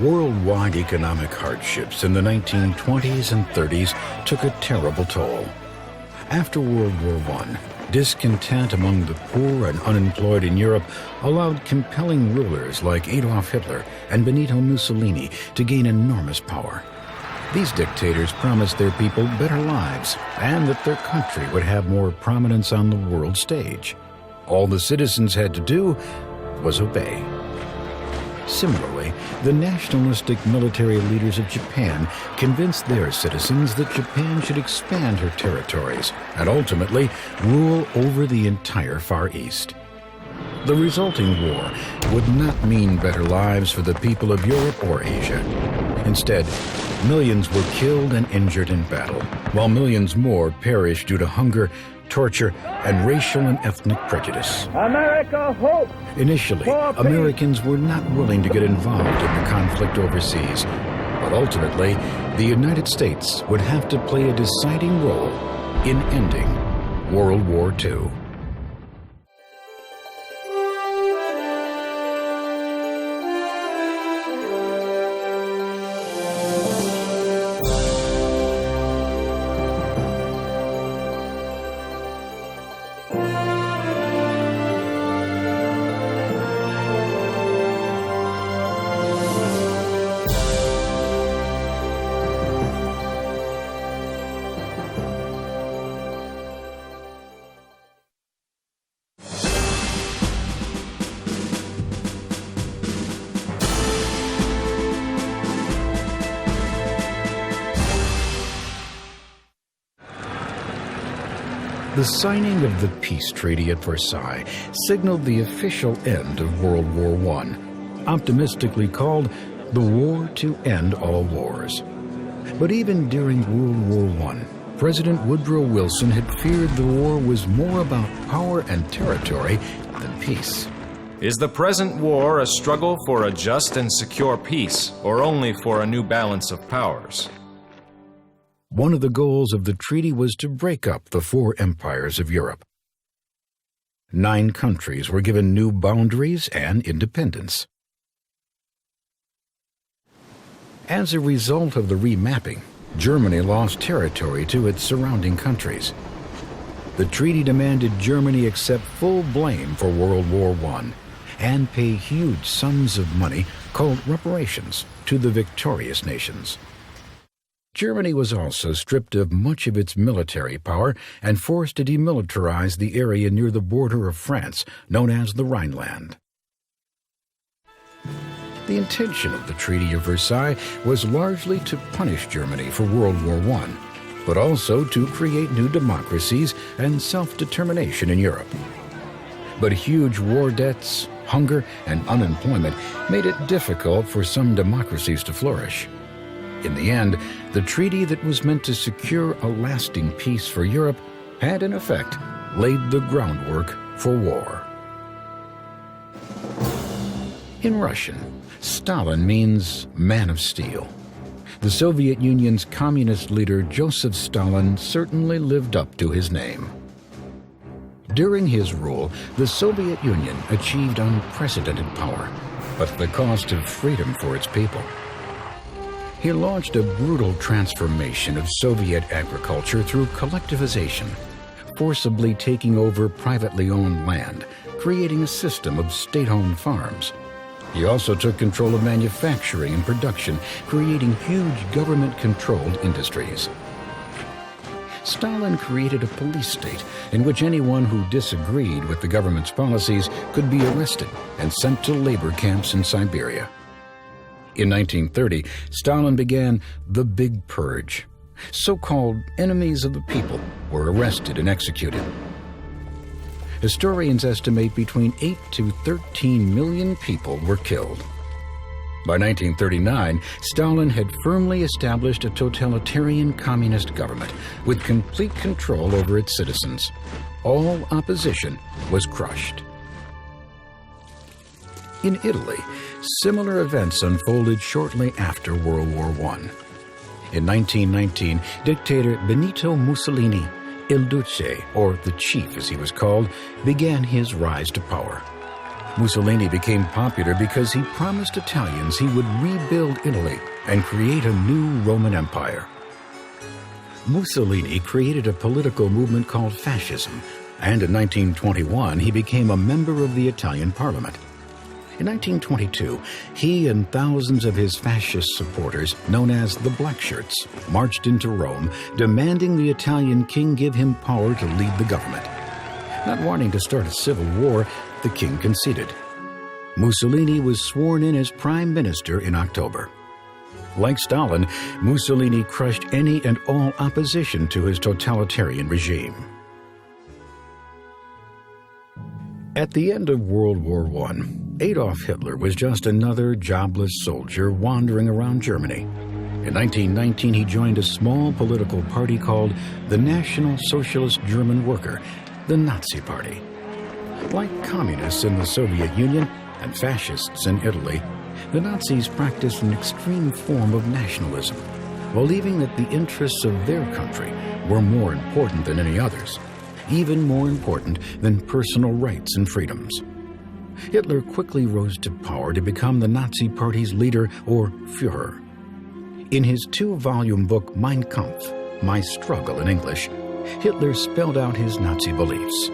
Worldwide economic hardships in the 1920s and 30s took a terrible toll. After World War I, discontent among the poor and unemployed in Europe allowed compelling rulers like Adolf Hitler and Benito Mussolini to gain enormous power. These dictators promised their people better lives and that their country would have more prominence on the world stage. All the citizens had to do was obey. Similarly, the nationalistic military leaders of Japan convinced their citizens that Japan should expand her territories and ultimately rule over the entire Far East. The resulting war would not mean better lives for the people of Europe or Asia. Instead, millions were killed and injured in battle, while millions more perished due to hunger, torture, and racial and ethnic prejudice. America hopes. Initially, Americans were not willing to get involved in the conflict overseas, but ultimately, the United States would have to play a deciding role in ending World War II. The signing of the peace treaty at Versailles signaled the official end of World War I, optimistically called the war to end all wars. But even during World War I, President Woodrow Wilson had feared the war was more about power and territory than peace. Is the present war a struggle for a just and secure peace, or only for a new balance of powers? One of the goals of the treaty was to break up the four empires of Europe. 9 countries were given new boundaries and independence. As a result of the remapping, Germany lost territory to its surrounding countries. The treaty demanded Germany accept full blame for World War I and pay huge sums of money called reparations to the victorious nations. Germany was also stripped of much of its military power and forced to demilitarize the area near the border of France, known as the Rhineland. The intention of the Treaty of Versailles was largely to punish Germany for World War I, but also to create new democracies and self-determination in Europe. But huge war debts, hunger, and unemployment made it difficult for some democracies to flourish. In the end, the treaty that was meant to secure a lasting peace for Europe had, in effect, laid the groundwork for war. In Russian, Stalin means man of steel. The Soviet Union's communist leader Joseph Stalin certainly lived up to his name. During his rule, the Soviet Union achieved unprecedented power, but at the cost of freedom for its people. He launched a brutal transformation of Soviet agriculture through collectivization, forcibly taking over privately owned land, creating a system of state-owned farms. He also took control of manufacturing and production, creating huge government-controlled industries. Stalin created a police state in which anyone who disagreed with the government's policies could be arrested and sent to labor camps in Siberia. In 1930, Stalin began the Big Purge. So-called enemies of the people were arrested and executed. Historians estimate between 8 to 13 million people were killed. By 1939, Stalin had firmly established a totalitarian communist government with complete control over its citizens. All opposition was crushed. In Italy, similar events unfolded shortly after World War I. In 1919, dictator Benito Mussolini, Il Duce, or the Chief as he was called, began his rise to power. Mussolini became popular because he promised Italians he would rebuild Italy and create a new Roman Empire. Mussolini created a political movement called fascism, and in 1921 he became a member of the Italian parliament. In 1922, he and thousands of his fascist supporters, known as the Black Shirts, marched into Rome, demanding the Italian king give him power to lead the government. Not wanting to start a civil war, the king conceded. Mussolini was sworn in as prime minister in October. Like Stalin, Mussolini crushed any and all opposition to his totalitarian regime. At the end of World War I, Adolf Hitler was just another jobless soldier wandering around Germany. In 1919, he joined a small political party called the National Socialist German Worker, the Nazi Party. Like communists in the Soviet Union and fascists in Italy, the Nazis practiced an extreme form of nationalism, believing that the interests of their country were more important than any others, even more important than personal rights and freedoms. Hitler quickly rose to power to become the Nazi Party's leader, or Führer. In his 2-volume book Mein Kampf, My Struggle in English, Hitler spelled out his Nazi beliefs.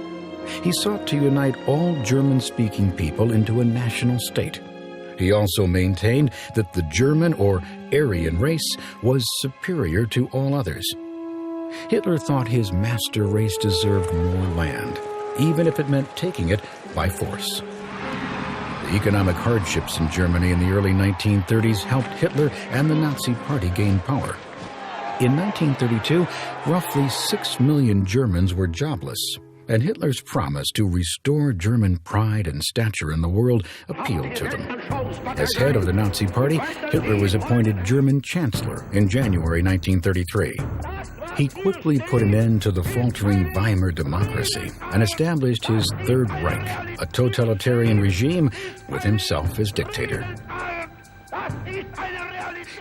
He sought to unite all German-speaking people into a national state. He also maintained that the German or Aryan race was superior to all others. Hitler thought his master race deserved more land, even if it meant taking it by force. The economic hardships in Germany in the early 1930s helped Hitler and the Nazi Party gain power. In 1932, roughly 6 million Germans were jobless, and Hitler's promise to restore German pride and stature in the world appealed to them. As head of the Nazi Party, Hitler was appointed German Chancellor in January 1933. He quickly put an end to the faltering Weimar democracy and established his Third Reich, a totalitarian regime with himself as dictator.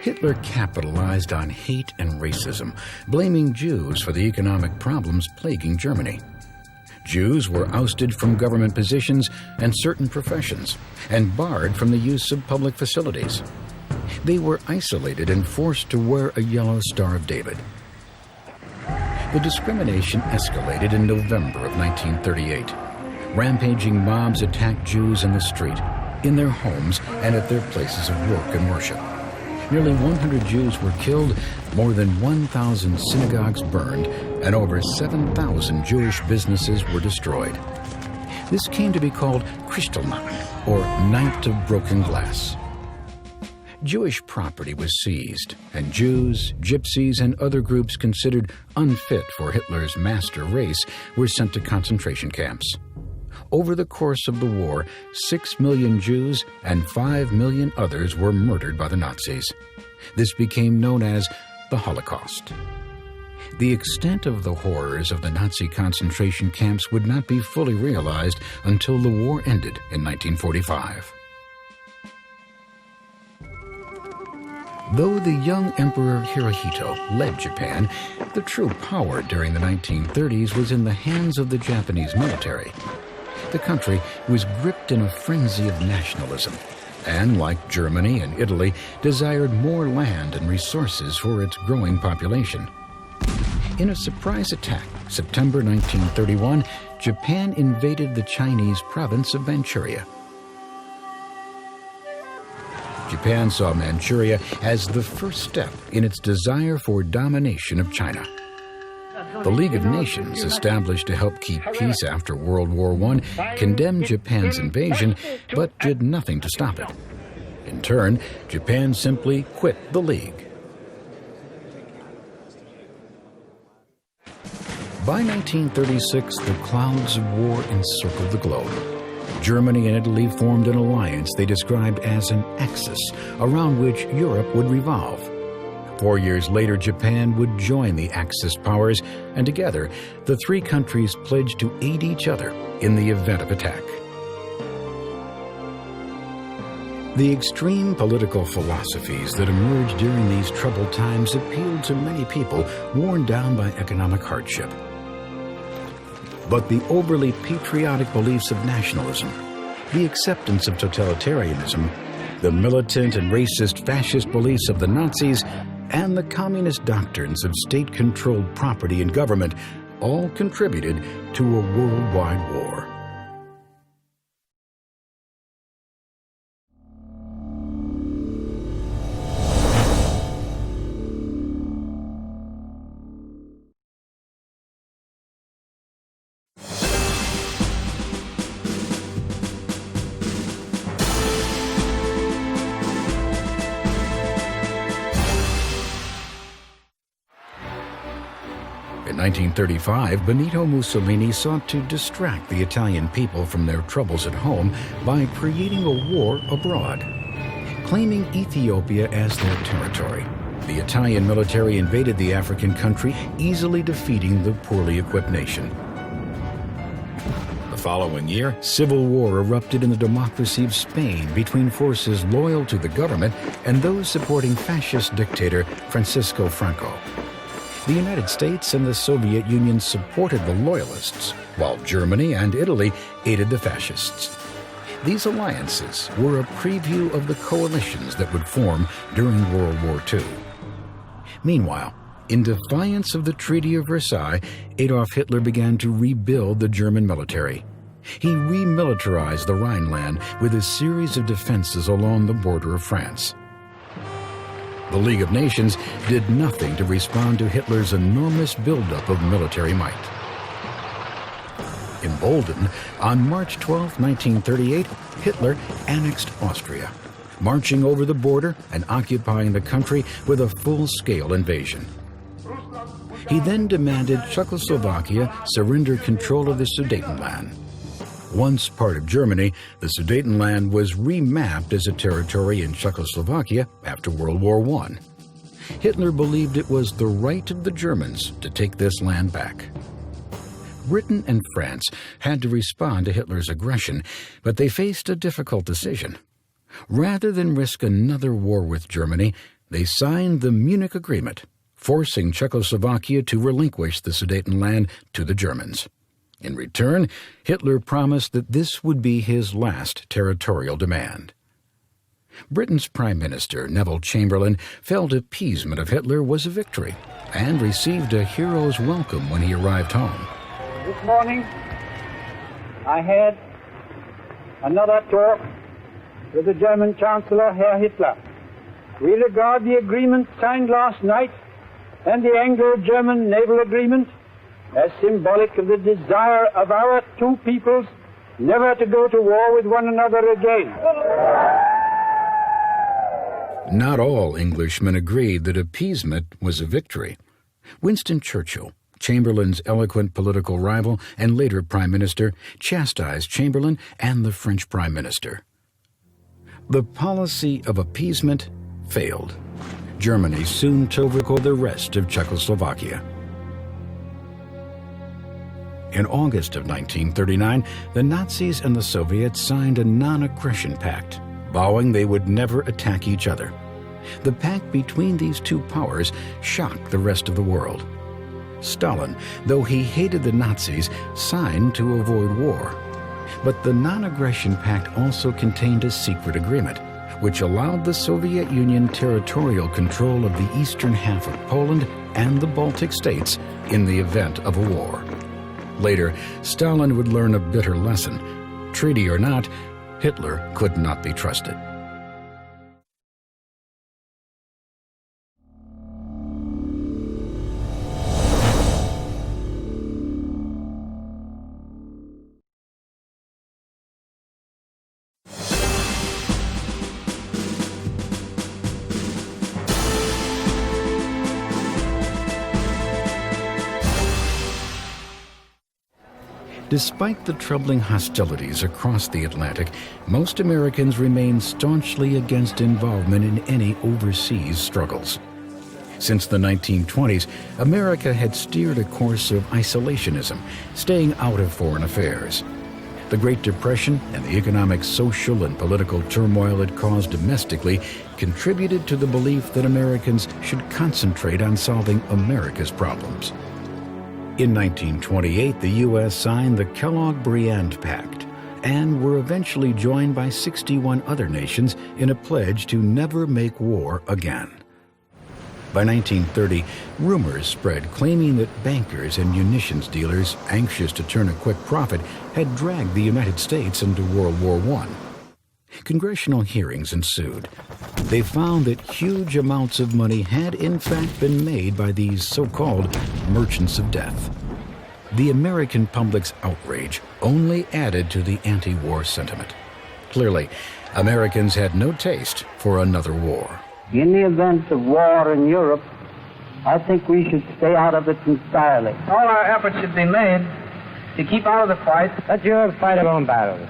Hitler capitalized on hate and racism, blaming Jews for the economic problems plaguing Germany. Jews were ousted from government positions and certain professions, and barred from the use of public facilities. They were isolated and forced to wear a yellow Star of David. The discrimination escalated in November of 1938. Rampaging mobs attacked Jews in the street, in their homes, and at their places of work and worship. Nearly 100 Jews were killed, more than 1,000 synagogues burned, and over 7,000 Jewish businesses were destroyed. This came to be called Kristallnacht, or Night of Broken Glass. Jewish property was seized, and Jews, Gypsies, and other groups considered unfit for Hitler's master race were sent to concentration camps. Over the course of the war, 6 million Jews and 5 million others were murdered by the Nazis. This became known as the Holocaust. The extent of the horrors of the Nazi concentration camps would not be fully realized until the war ended in 1945. Though the young Emperor Hirohito led Japan, the true power during the 1930s was in the hands of the Japanese military. The country was gripped in a frenzy of nationalism, and like Germany and Italy, desired more land and resources for its growing population. In a surprise attack, September 1931, Japan invaded the Chinese province of Manchuria. Japan saw Manchuria as the first step in its desire for domination of China. The League of Nations, established to help keep peace after World War I, condemned Japan's invasion, but did nothing to stop it. In turn, Japan simply quit the League. By 1936, the clouds of war encircled the globe. Germany and Italy formed an alliance they described as an axis around which Europe would revolve. 4 years later, Japan would join the Axis powers, and together, the three countries pledged to aid each other in the event of attack. The extreme political philosophies that emerged during these troubled times appealed to many people worn down by economic hardship. But the overly patriotic beliefs of nationalism, the acceptance of totalitarianism, the militant and racist fascist beliefs of the Nazis, and the communist doctrines of state-controlled property and government all contributed to a worldwide war. In 1935, Benito Mussolini sought to distract the Italian people from their troubles at home by creating a war abroad. Claiming Ethiopia as their territory, the Italian military invaded the African country, easily defeating the poorly equipped nation. The following year, civil war erupted in the democracy of Spain between forces loyal to the government and those supporting fascist dictator Francisco Franco. The United States and the Soviet Union supported the loyalists, while Germany and Italy aided the fascists. These alliances were a preview of the coalitions that would form during World War II. Meanwhile, in defiance of the Treaty of Versailles, Adolf Hitler began to rebuild the German military. He remilitarized the Rhineland with a series of defenses along the border of France. The League of Nations did nothing to respond to Hitler's enormous buildup of military might. Emboldened, on March 12, 1938, Hitler annexed Austria, marching over the border and occupying the country with a full-scale invasion. He then demanded Czechoslovakia surrender control of the Sudetenland. Once part of Germany, the Sudetenland was remapped as a territory in Czechoslovakia after World War I. Hitler believed it was the right of the Germans to take this land back. Britain and France had to respond to Hitler's aggression, but they faced a difficult decision. Rather than risk another war with Germany, they signed the Munich Agreement, forcing Czechoslovakia to relinquish the Sudetenland to the Germans. In return, Hitler promised that this would be his last territorial demand. Britain's Prime Minister, Neville Chamberlain, felt appeasement of Hitler was a victory and received a hero's welcome when he arrived home. This morning, I had another talk with the German Chancellor, Herr Hitler. We regard the agreement signed last night and the Anglo-German naval agreement as symbolic of the desire of our two peoples never to go to war with one another again. Not all Englishmen agreed that appeasement was a victory. Winston Churchill, Chamberlain's eloquent political rival and later Prime Minister, chastised Chamberlain and the French Prime Minister. The policy of appeasement failed. Germany soon took over the rest of Czechoslovakia. In August of 1939, the Nazis and the Soviets signed a non-aggression pact, vowing they would never attack each other. The pact between these two powers shocked the rest of the world. Stalin, though he hated the Nazis, signed to avoid war. But the non-aggression pact also contained a secret agreement, which allowed the Soviet Union territorial control of the eastern half of Poland and the Baltic states in the event of a war. Later, Stalin would learn a bitter lesson. Treaty or not, Hitler could not be trusted. Despite the troubling hostilities across the Atlantic, most Americans remained staunchly against involvement in any overseas struggles. Since the 1920s, America had steered a course of isolationism, staying out of foreign affairs. The Great Depression and the economic, social, and political turmoil it caused domestically contributed to the belief that Americans should concentrate on solving America's problems. In 1928, the U.S. signed the Kellogg-Briand Pact, and were eventually joined by 61 other nations in a pledge to never make war again. By 1930, rumors spread claiming that bankers and munitions dealers, anxious to turn a quick profit, had dragged the United States into World War I. Congressional hearings ensued. They found that huge amounts of money had in fact been made by these so-called merchants of death. The American public's outrage only added to the anti-war sentiment. Clearly, Americans had no taste for another war. In the event of war in Europe, I think we should stay out of it entirely. All our efforts should be made to keep out of the fight. Let Europe fight her own battles.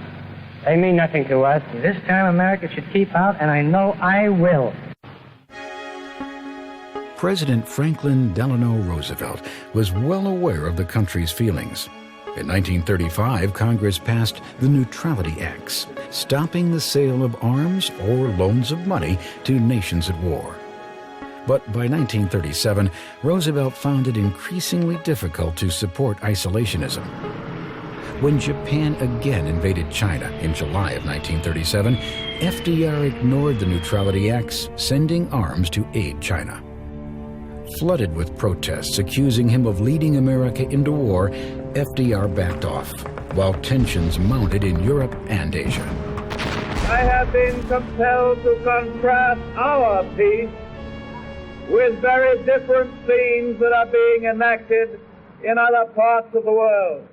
They mean nothing to us. This time America should keep out, and I know I will. President Franklin Delano Roosevelt was well aware of the country's feelings. In 1935, Congress passed the Neutrality Acts, stopping the sale of arms or loans of money to nations at war. But by 1937, Roosevelt found it increasingly difficult to support isolationism. When Japan again invaded China in July of 1937, FDR ignored the Neutrality Acts, sending arms to aid China. Flooded with protests accusing him of leading America into war, FDR backed off, while tensions mounted in Europe and Asia. I have been compelled to contrast our peace with very different scenes that are being enacted in other parts of the world.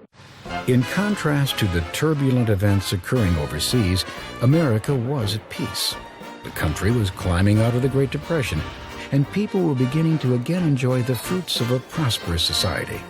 In contrast to the turbulent events occurring overseas, America was at peace. The country was climbing out of the Great Depression, and people were beginning to again enjoy the fruits of a prosperous society.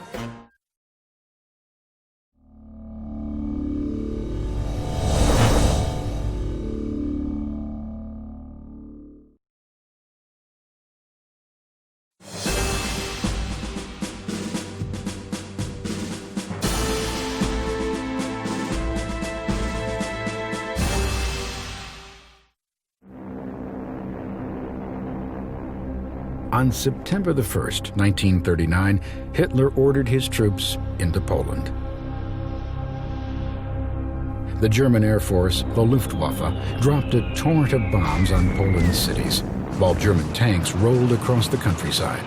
On September the 1st, 1939, Hitler ordered his troops into Poland. The German Air Force, the Luftwaffe, dropped a torrent of bombs on Poland's cities, while German tanks rolled across the countryside.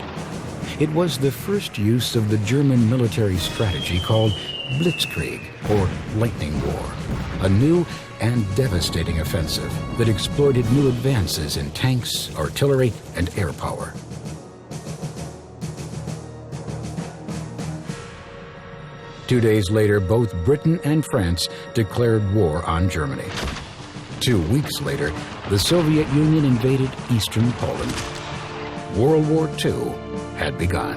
It was the first use of the German military strategy called Blitzkrieg, or Lightning War, a new and devastating offensive that exploited new advances in tanks, artillery, and air power. Two days later, both Britain and France declared war on Germany. 2 weeks later, the Soviet Union invaded eastern Poland. World War II had begun.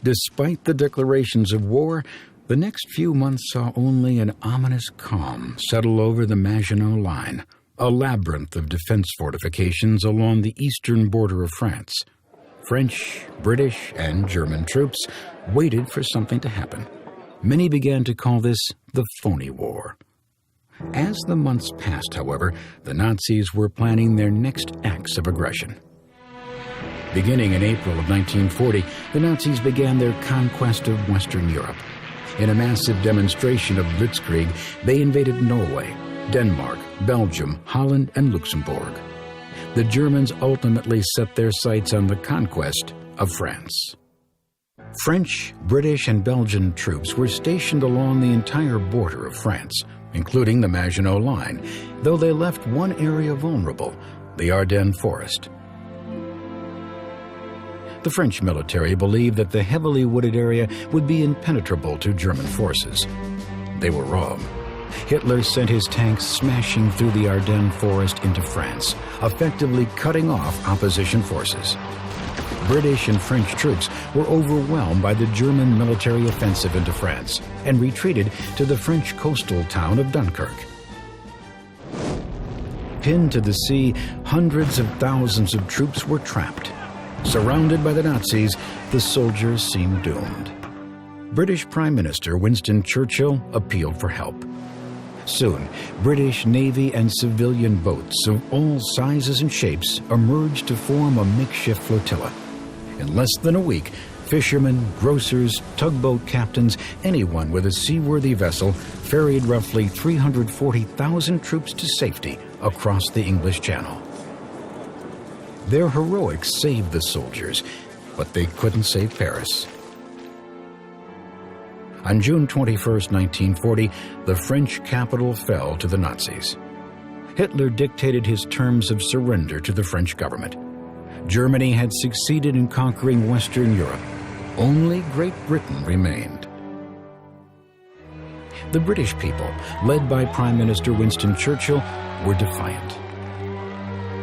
Despite the declarations of war, the next few months saw only an ominous calm settle over the Maginot Line, a labyrinth of defense fortifications along the eastern border of France. French, British, and German troops waited for something to happen. Many began to call this the phony war. As the months passed, however, the Nazis were planning their next acts of aggression. Beginning in April of 1940, the Nazis began their conquest of Western Europe. In a massive demonstration of Blitzkrieg, they invaded Norway, Denmark, Belgium, Holland, and Luxembourg. The Germans ultimately set their sights on the conquest of France. French, British, and Belgian troops were stationed along the entire border of France, including the Maginot Line, though they left one area vulnerable, the Ardennes Forest. The French military believed that the heavily wooded area would be impenetrable to German forces. They were wrong. Hitler sent his tanks smashing through the Ardennes Forest into France, effectively cutting off opposition forces. British and French troops were overwhelmed by the German military offensive into France and retreated to the French coastal town of Dunkirk. Pinned to the sea, hundreds of thousands of troops were trapped. Surrounded by the Nazis, the soldiers seemed doomed. British Prime Minister Winston Churchill appealed for help. Soon, British Navy and civilian boats of all sizes and shapes emerged to form a makeshift flotilla. In less than a week, Fishermen, grocers, tugboat captains, anyone with a seaworthy vessel ferried roughly 340,000 troops to safety across the English Channel. Their heroics saved the soldiers, but they couldn't save Paris. On June 21, 1940, the French capital fell to the Nazis. Hitler dictated his terms of surrender to the French government. Germany had succeeded in conquering Western Europe. Only Great Britain remained. The British people, led by Prime Minister Winston Churchill, were defiant.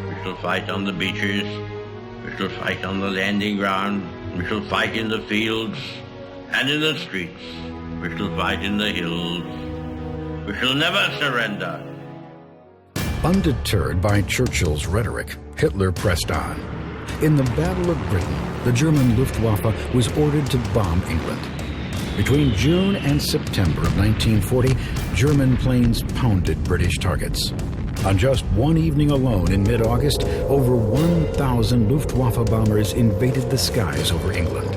We shall fight on the beaches, we shall fight on the landing ground, we shall fight in the fields and in the streets, we shall fight in the hills, we shall never surrender. Undeterred by Churchill's rhetoric, Hitler pressed on. In the Battle of Britain, the German Luftwaffe was ordered to bomb England. Between June and September of 1940, German planes pounded British targets. On just one evening alone in mid-August, over 1,000 Luftwaffe bombers invaded the skies over England.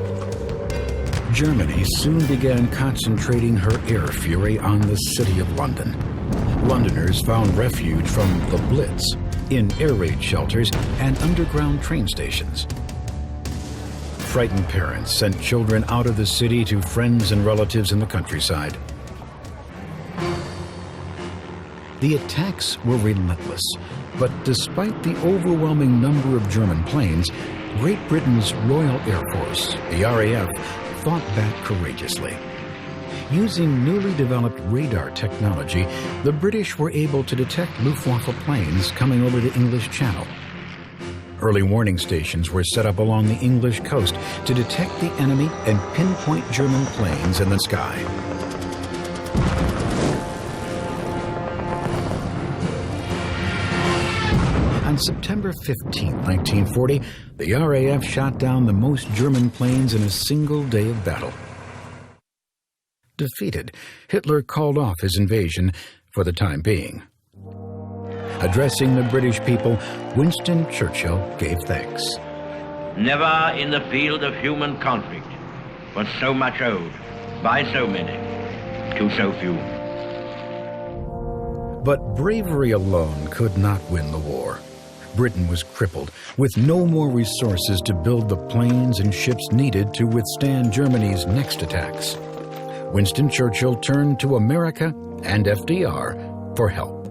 Germany soon began concentrating her air fury on the city of London. Londoners found refuge from the Blitz in air raid shelters and underground train stations. Frightened parents sent children out of the city to friends and relatives in the countryside. The attacks were relentless, but despite the overwhelming number of German planes, Great Britain's Royal Air Force, the RAF, fought back courageously. Using newly developed radar technology, the British were able to detect Luftwaffe planes coming over the English Channel. Early warning stations were set up along the English coast to detect the enemy and pinpoint German planes in the sky. On September 15, 1940, the RAF shot down the most German planes in a single day of battle. Defeated, Hitler called off his invasion for the time being. Addressing the British people, Winston Churchill gave thanks. Never in the field of human conflict was so much owed by so many to so few. But bravery alone could not win the war. Britain was crippled, with no more resources to build the planes and ships needed to withstand Germany's next attacks. Winston Churchill turned to America and FDR for help.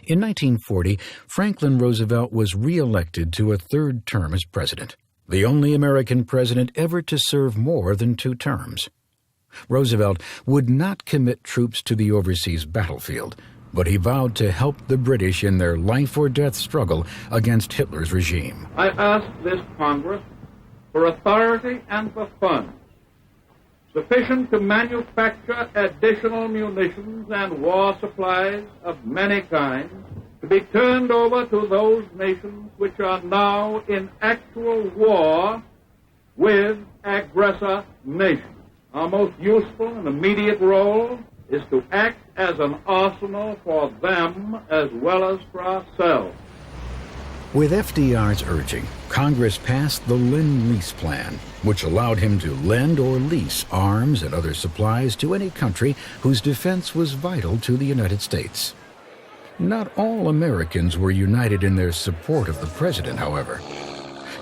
In 1940, Franklin Roosevelt was re-elected to a third term as president, the only American president ever to serve more than 2 terms. Roosevelt would not commit troops to the overseas battlefield, but he vowed to help the British in their life-or-death struggle against Hitler's regime. I ask this Congress for authority and for funds sufficient to manufacture additional munitions and war supplies of many kinds to be turned over to those nations which are now in actual war with aggressor nations. Our most useful and immediate role is to act as an arsenal for them as well as for ourselves. With FDR's urging, Congress passed the Lend-Lease Plan, which allowed him to lend or lease arms and other supplies to any country whose defense was vital to the United States. Not all Americans were united in their support of the president, however.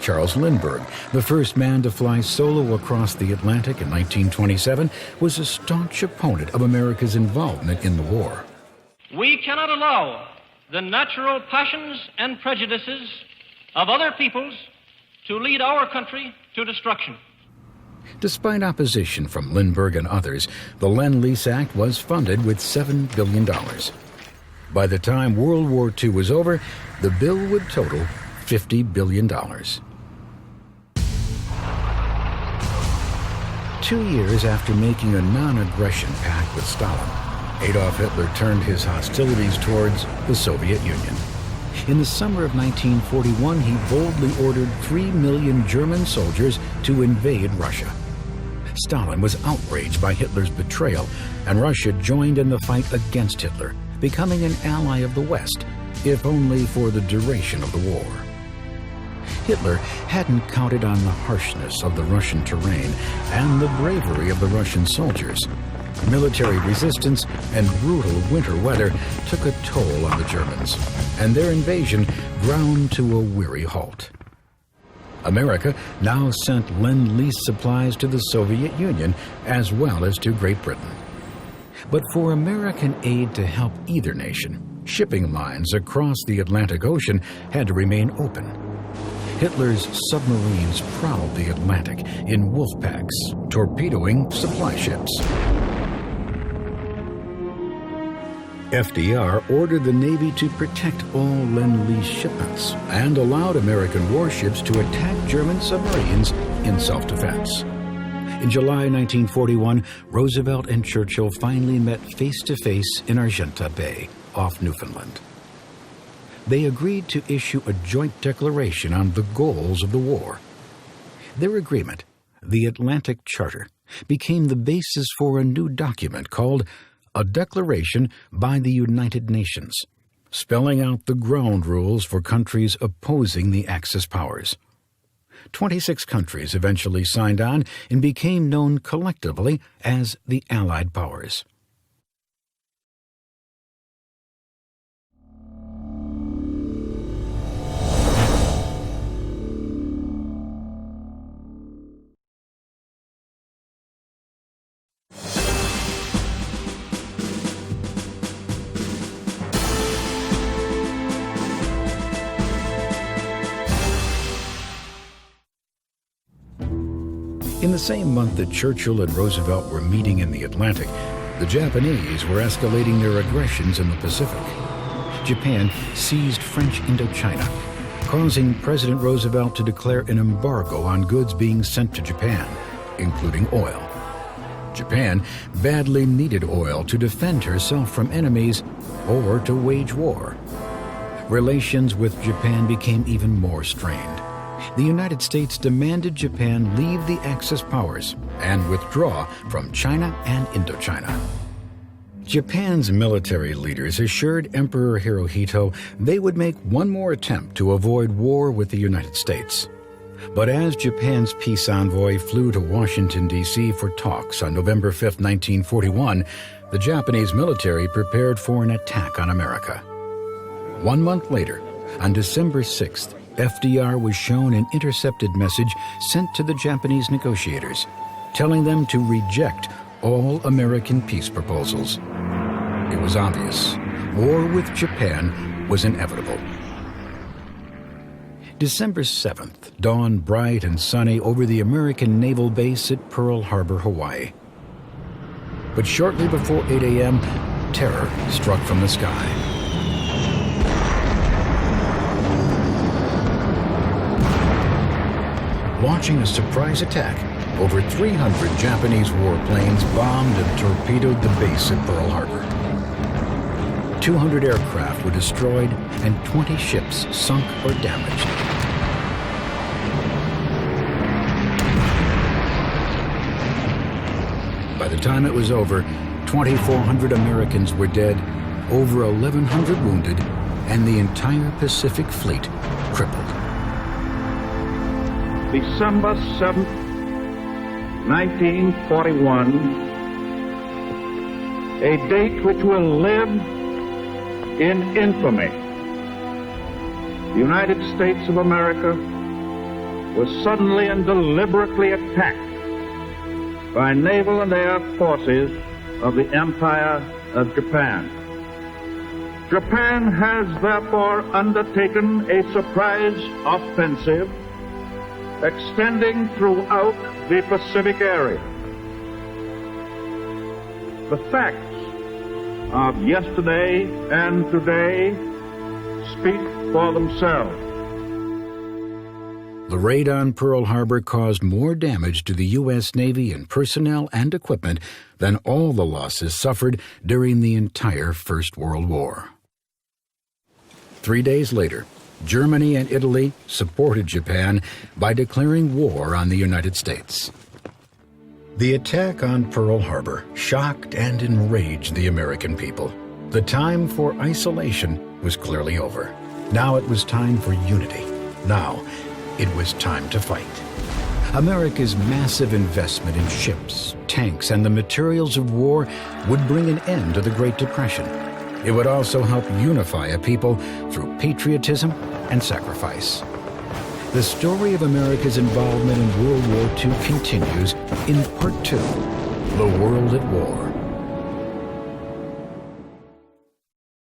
Charles Lindbergh, the first man to fly solo across the Atlantic in 1927, was a staunch opponent of America's involvement in the war. We cannot allow the natural passions and prejudices of other peoples to lead our country to destruction. Despite opposition from Lindbergh and others, the Lend-Lease Act was funded with $7 billion. By the time World War II was over, the bill would total $50 billion. 2 years after making a non-aggression pact with Stalin, Adolf Hitler turned his hostilities towards the Soviet Union. In the summer of 1941, he boldly ordered 3 million German soldiers to invade Russia. Stalin was outraged by Hitler's betrayal, and Russia joined in the fight against Hitler, becoming an ally of the West, if only for the duration of the war. Hitler hadn't counted on the harshness of the Russian terrain and the bravery of the Russian soldiers. Military resistance and brutal winter weather took a toll on the Germans, and their invasion ground to a weary halt. America now sent Lend-Lease supplies to the Soviet Union as well as to Great Britain. But for American aid to help either nation, shipping lines across the Atlantic Ocean had to remain open. Hitler's submarines prowled the Atlantic in wolf packs, torpedoing supply ships. FDR ordered the Navy to protect all Lend-Lease shipments and allowed American warships to attack German submarines in self-defense. In July 1941, Roosevelt and Churchill finally met face-to-face in Argenta Bay, off Newfoundland. They agreed to issue a joint declaration on the goals of the war. Their agreement, the Atlantic Charter, became the basis for a new document called A Declaration by the United Nations, spelling out the ground rules for countries opposing the Axis powers. 26 countries eventually signed on and became known collectively as the Allied Powers. In the same month that Churchill and Roosevelt were meeting in the Atlantic, the Japanese were escalating their aggressions in the Pacific. Japan seized French Indochina, causing President Roosevelt to declare an embargo on goods being sent to Japan, including oil. Japan badly needed oil to defend herself from enemies or to wage war. Relations with Japan became even more strained. The United States demanded Japan leave the Axis powers and withdraw from China and Indochina. Japan's military leaders assured Emperor Hirohito they would make one more attempt to avoid war with the United States. But as Japan's peace envoy flew to Washington, D.C. for talks on November 5, 1941, the Japanese military prepared for an attack on America. 1 month later, on December 6th, FDR was shown an intercepted message sent to the Japanese negotiators, telling them to reject all American peace proposals. It was obvious. War with Japan was inevitable. December 7th dawned bright and sunny over the American naval base at Pearl Harbor, Hawaii. But shortly before 8 a.m., terror struck from the sky. Launching a surprise attack, over 300 Japanese warplanes bombed and torpedoed the base at Pearl Harbor. 200 aircraft were destroyed and 20 ships sunk or damaged. By the time it was over, 2,400 Americans were dead, over 1,100 wounded, and the entire Pacific Fleet crippled. December 7th, 1941, a date which will live in infamy. The United States of America was suddenly and deliberately attacked by naval and air forces of the Empire of Japan. Japan has therefore undertaken a surprise offensive extending throughout the Pacific area. The facts of yesterday and today speak for themselves. The raid on Pearl Harbor caused more damage to the U.S. Navy in personnel and equipment than all the losses suffered during the entire First World War. 3 days later, Germany and Italy supported Japan by declaring war on the United States. The attack on Pearl Harbor shocked and enraged the American people. The time for isolation was clearly over. Now it was time for unity. Now, it was time to fight. America's massive investment in ships, tanks, and the materials of war would bring an end to the Great Depression. It would also help unify a people through patriotism and sacrifice. The story of America's involvement in World War II continues in Part 2, The World at War.